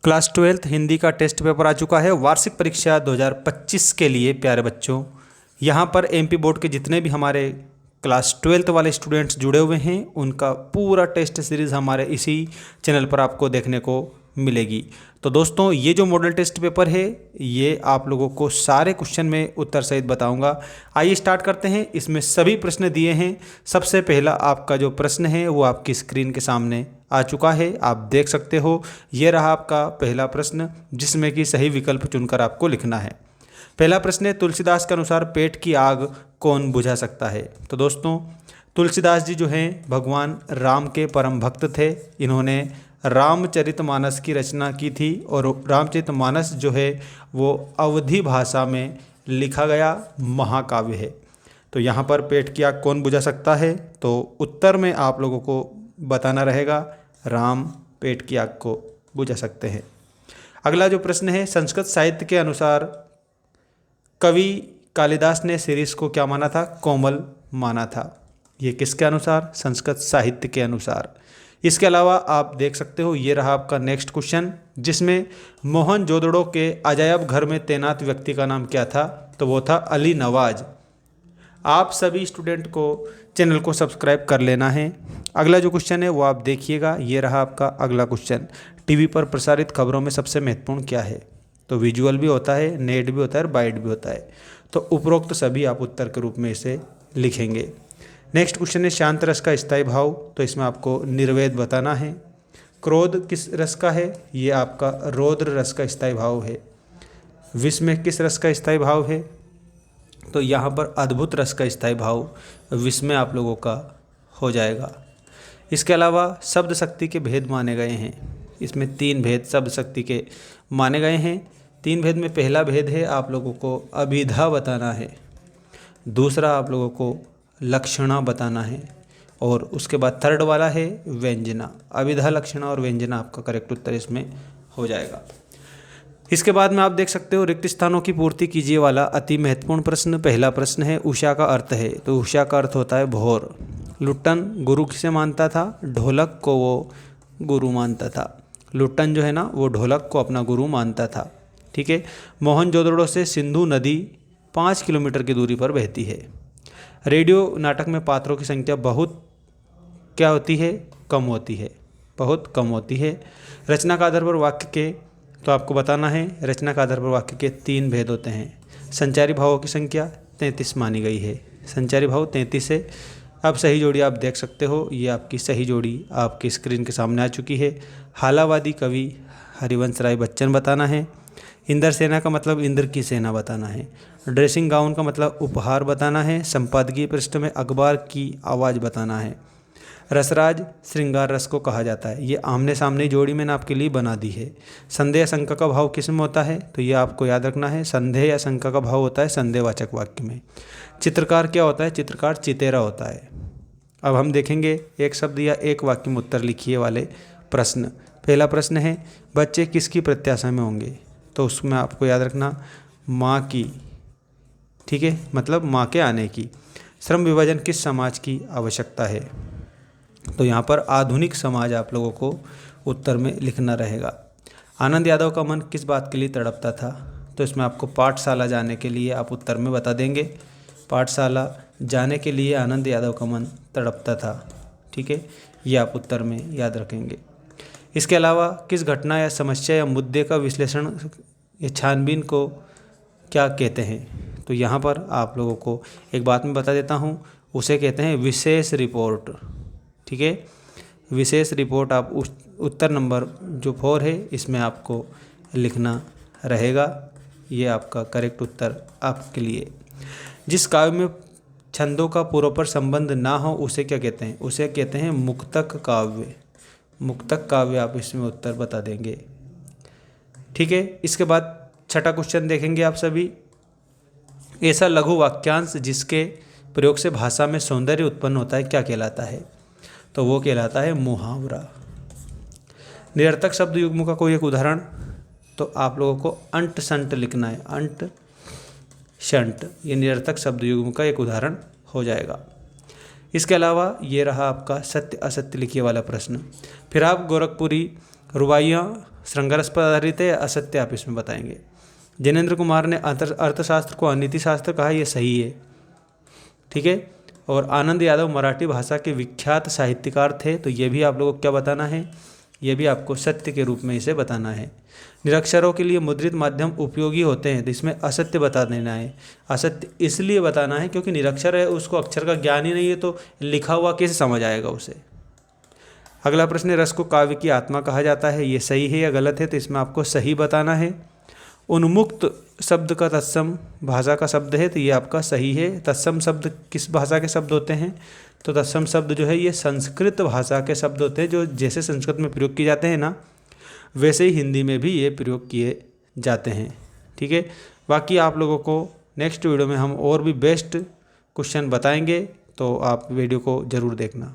Class 12th Hindi का test paper आ चुका है वार्षिक परीक्षा 2025 के लिए। प्यारे बच्चों, यहाँ पर एमपी बोर्ड के जितने भी हमारे क्लास 12th वाले स्टूडेंट्स जुड़े हुए हैं उनका पूरा टेस्ट सीरीज़ हमारे इसी चैनल पर आपको देखने को मिलेगी। तो दोस्तों, ये जो मॉडल टेस्ट पेपर है ये आप लोगों को सारे क्वेश्चन में उत्तर सहित बताऊंगा। आइए स्टार्ट करते हैं। इसमें सभी प्रश्न दिए हैं। सबसे पहला आपका जो प्रश्न है वो आपकी स्क्रीन के सामने आ चुका है, आप देख सकते हो। ये रहा आपका पहला प्रश्न, जिसमें कि सही विकल्प चुनकर आपको लिखना है। पहला प्रश्न है, तुलसीदास के अनुसार पेट की आग कौन बुझा सकता है। तो दोस्तों, तुलसीदास जी जो हैं भगवान राम के परम भक्त थे। इन्होंने रामचरितमानस की रचना की थी और रामचरितमानस जो है वो अवधी भाषा में लिखा गया महाकाव्य है। तो यहाँ पर पेट की आग कौन बुझा सकता है, तो उत्तर में आप लोगों को बताना रहेगा राम पेट की आग को बुझा सकते हैं। अगला जो प्रश्न है, संस्कृत साहित्य के अनुसार कवि कालिदास ने शिरीष को क्या माना था, कोमल माना था। ये किसके अनुसार, संस्कृत साहित्य के अनुसार। इसके अलावा आप देख सकते हो, ये रहा आपका नेक्स्ट क्वेश्चन, जिसमें मोहनजोदड़ो के अजायब घर में तैनात व्यक्ति का नाम क्या था, तो वो था अली नवाज। आप सभी स्टूडेंट को चैनल को सब्सक्राइब कर लेना है। अगला जो क्वेश्चन है वो आप देखिएगा, ये रहा आपका अगला क्वेश्चन, टीवी पर प्रसारित खबरों में सबसे महत्वपूर्ण क्या है। तो विजुअल भी होता है, नेट भी होता है और बाइट भी होता है। तो उपरोक्त सभी आप उत्तर के रूप में इसे लिखेंगे। नेक्स्ट क्वेश्चन है, शांत रस का स्थायी भाव, तो इसमें आपको निर्वेद बताना है। क्रोध किस रस का है, ये आपका रौद्र रस का स्थायी भाव है। विष में किस रस का स्थायी भाव है, तो यहाँ पर अद्भुत रस का स्थायी भाव विष में आप लोगों का हो जाएगा। इसके अलावा शब्द शक्ति के भेद माने गए हैं। इसमें 3 भेद शब्द शक्ति के माने गए हैं। 3 भेद में पहला भेद है आप लोगों को अभिधा बताना है, दूसरा आप लोगों को लक्षणा बताना है और उसके बाद थर्ड वाला है व्यंजना। अभिधा, लक्षणा और व्यंजना आपका करेक्ट उत्तर इसमें हो जाएगा। इसके बाद में आप देख सकते हो, रिक्त स्थानों की पूर्ति कीजिए वाला अति महत्वपूर्ण प्रश्न। पहला प्रश्न है, उषा का अर्थ है, तो उषा का अर्थ होता है भोर। लुट्टन गुरु किसे मानता था, ढोलक को वो गुरु मानता था। लुट्टन जो है ना वो ढोलक को अपना गुरु मानता था। ठीक है। मोहनजोदड़ो से सिंधु नदी 5 किलोमीटर की दूरी पर बहती है। रेडियो नाटक में पात्रों की संख्या बहुत क्या होती है, कम होती है, बहुत कम होती है। रचना का आधार पर वाक्य के, तो आपको बताना है रचना का आधार पर वाक्य के 3 भेद होते हैं। संचारी भावों की संख्या 33 मानी गई है, संचारी भाव 33 है। अब सही जोड़ी आप देख सकते हो, ये आपकी सही जोड़ी आपकी स्क्रीन के सामने आ चुकी है। हालावादी कवि हरिवंश राय बच्चन बताना है। इंद्र सेना का मतलब इंद्र की सेना बताना है। ड्रेसिंग गाउन का मतलब उपहार बताना है। संपादकीय पृष्ठ में अखबार की आवाज़ बताना है। रसराज श्रृंगार रस को कहा जाता है। ये आमने सामने जोड़ी मैंने आपके लिए बना दी है। संदेह या शंका का भाव किस में होता है, तो ये आपको याद रखना है। संदेह या शंका का भाव होता है संदेहवाचक वाक्य में। चित्रकार क्या होता है, चित्रकार चितेरा होता है। अब हम देखेंगे एक शब्द या एक वाक्य में उत्तर लिखिए वाले प्रश्न। पहला प्रश्न है, बच्चे किसकी प्रत्याशा में होंगे, तो उसमें आपको याद रखना माँ की। ठीक है, मतलब माँ के आने की। श्रम विभाजन किस समाज की आवश्यकता है, तो यहाँ पर आधुनिक समाज आप लोगों को उत्तर में लिखना रहेगा। आनंद यादव का मन किस बात के लिए तड़पता था, तो इसमें आपको पाठशाला जाने के लिए आप उत्तर में बता देंगे। पाठशाला जाने के लिए आनंद यादव का मन तड़पता था। ठीक है, ये आप उत्तर में याद रखेंगे। इसके अलावा किस घटना या समस्या या मुद्दे का विश्लेषण या छानबीन को क्या कहते हैं, तो यहाँ पर आप लोगों को एक बात मैं बता देता हूँ, उसे कहते हैं विशेष रिपोर्ट। ठीक है, विशेष रिपोर्ट आप उत्तर नंबर जो 4 है इसमें आपको लिखना रहेगा। ये आपका करेक्ट उत्तर आपके लिए। जिस काव्य में छंदों का पूर्वपर संबंध ना हो उसे क्या कहते हैं, उसे कहते हैं मुक्तक काव्य। मुक्तक काव्य आप इसमें उत्तर बता देंगे। ठीक है, इसके बाद छठा क्वेश्चन देखेंगे आप सभी। ऐसा लघु वाक्यांश जिसके प्रयोग से भाषा में सौंदर्य उत्पन्न होता है क्या कहलाता है, तो वो कहलाता है मुहावरा। निरर्थक शब्द युग्म का कोई एक उदाहरण, तो आप लोगों को अंट संट लिखना है। अंट शंट ये निरर्थक शब्द युग्म का एक उदाहरण हो जाएगा। इसके अलावा ये रहा आपका सत्य असत्य लिखिए वाला प्रश्न। फिर आप गोरखपुरी रुबाइयाँ श्रृंगारस पर आधारित है या असत्य, आप इसमें बताएंगे। जिनेंद्र कुमार ने अर्थशास्त्र को अनीति शास्त्र कहा, ये सही है, ठीक है। और आनंद यादव मराठी भाषा के विख्यात साहित्यकार थे, तो ये भी आप लोगों को क्या बताना है, ये भी आपको सत्य के रूप में इसे बताना है। निरक्षरों के लिए मुद्रित माध्यम उपयोगी होते हैं, तो इसमें असत्य बता देना है। असत्य इसलिए बताना है क्योंकि निरक्षर है, उसको अक्षर का ज्ञान ही नहीं है, तो लिखा हुआ कैसे समझ आएगा उसे। अगला प्रश्न है, रस को काव्य की आत्मा कहा जाता है, ये सही है या गलत है, तो इसमें आपको सही बताना है। उन्मुक्त शब्द का तत्सम भाषा का शब्द है, तो ये आपका सही है। तत्सम शब्द किस भाषा के शब्द होते हैं, तो तत्सम शब्द जो है ये संस्कृत भाषा के शब्द होते हैं, जो जैसे संस्कृत में प्रयोग किए जाते हैं ना, वैसे ही हिंदी में भी ये प्रयोग किए जाते हैं, ठीक है। बाकी आप लोगों को नेक्स्ट वीडियो में हम और भी बेस्ट क्वेश्चन बताएंगे, तो आप वीडियो को ज़रूर देखना।